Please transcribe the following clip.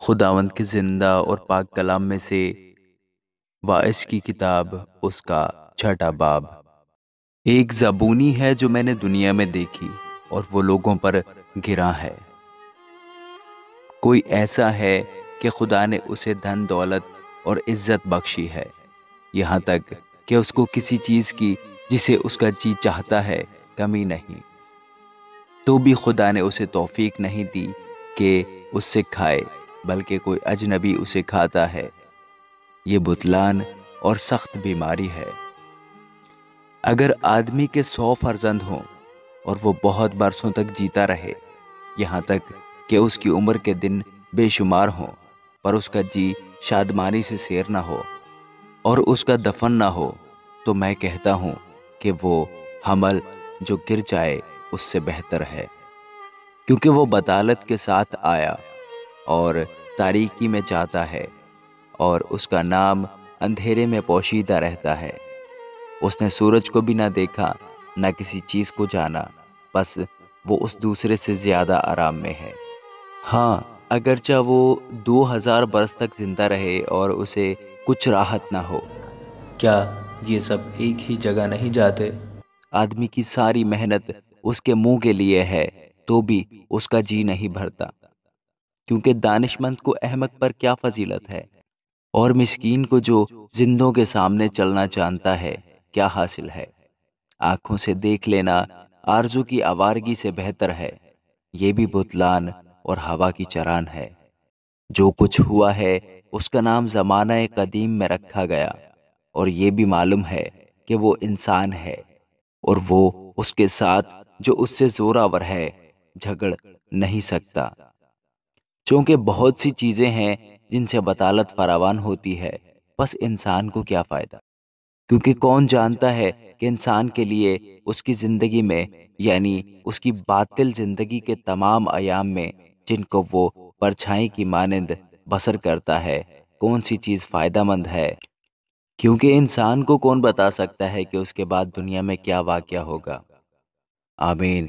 خداوند کے زندہ اور پاک کلام میں سے واعظ کی کتاب، اس کا چھٹا باب۔ ایک زبونی ہے جو میں نے دنیا میں دیکھی، اور وہ لوگوں پر گراں ہے۔ کوئی ایسا ہے کہ خدا نے اسے دھن دولت اور عزت بخشی ہے، یہاں تک کہ اس کو کسی چیز کی جسے اس کا جی چاہتا ہے کمی نہیں، تو بھی خدا نے اسے توفیق نہیں دی کہ اس سے کھائے، بلکہ کوئی اجنبی اسے کھاتا ہے۔ یہ بتلان اور سخت بیماری ہے۔ اگر آدمی کے 100 فرزند ہوں اور وہ بہت برسوں تک جیتا رہے، یہاں تک کہ اس کی عمر کے دن بے شمار ہوں، پر اس کا جی شادمانی سے سیر نہ ہو اور اس کا دفن نہ ہو، تو میں کہتا ہوں کہ وہ حمل جو گر جائے اس سے بہتر ہے، کیونکہ وہ بطالت کے ساتھ آیا اور تاریکی میں جاتا ہے، اور اس کا نام اندھیرے میں پوشیدہ رہتا ہے۔ اس نے سورج کو بھی نہ دیکھا، نہ کسی چیز کو جانا، بس وہ اس دوسرے سے زیادہ آرام میں ہے۔ ہاں، اگرچہ وہ 2000 برس تک زندہ رہے اور اسے کچھ راحت نہ ہو، کیا یہ سب ایک ہی جگہ نہیں جاتے؟ آدمی کی ساری محنت اس کے منہ کے لیے ہے، تو بھی اس کا جی نہیں بھرتا، کیونکہ دانشمند کو احمق پر کیا فضیلت ہے، اور مسکین کو جو زندوں کے سامنے چلنا جانتا ہے کیا حاصل ہے۔ آنکھوں سے دیکھ لینا آرزو کی آوارگی سے بہتر ہے، یہ بھی بتلان اور ہوا کی چران ہے۔ جو کچھ ہوا ہے اس کا نام زمانہ قدیم میں رکھا گیا، اور یہ بھی معلوم ہے کہ وہ انسان ہے، اور وہ اس کے ساتھ جو اس سے زوراور ہے جھگڑ نہیں سکتا۔ چونکہ بہت سی چیزیں ہیں جن سے بطالت فراوان ہوتی ہے، بس انسان کو کیا فائدہ؟ کیونکہ کون جانتا ہے کہ انسان کے لیے اس کی زندگی میں، یعنی اس کی باطل زندگی کے تمام ایام میں، جن کو وہ پرچھائی کی مانند بسر کرتا ہے، کون سی چیز فائدہ مند ہے؟ کیونکہ انسان کو کون بتا سکتا ہے کہ اس کے بعد دنیا میں کیا واقعہ ہوگا؟ آمین۔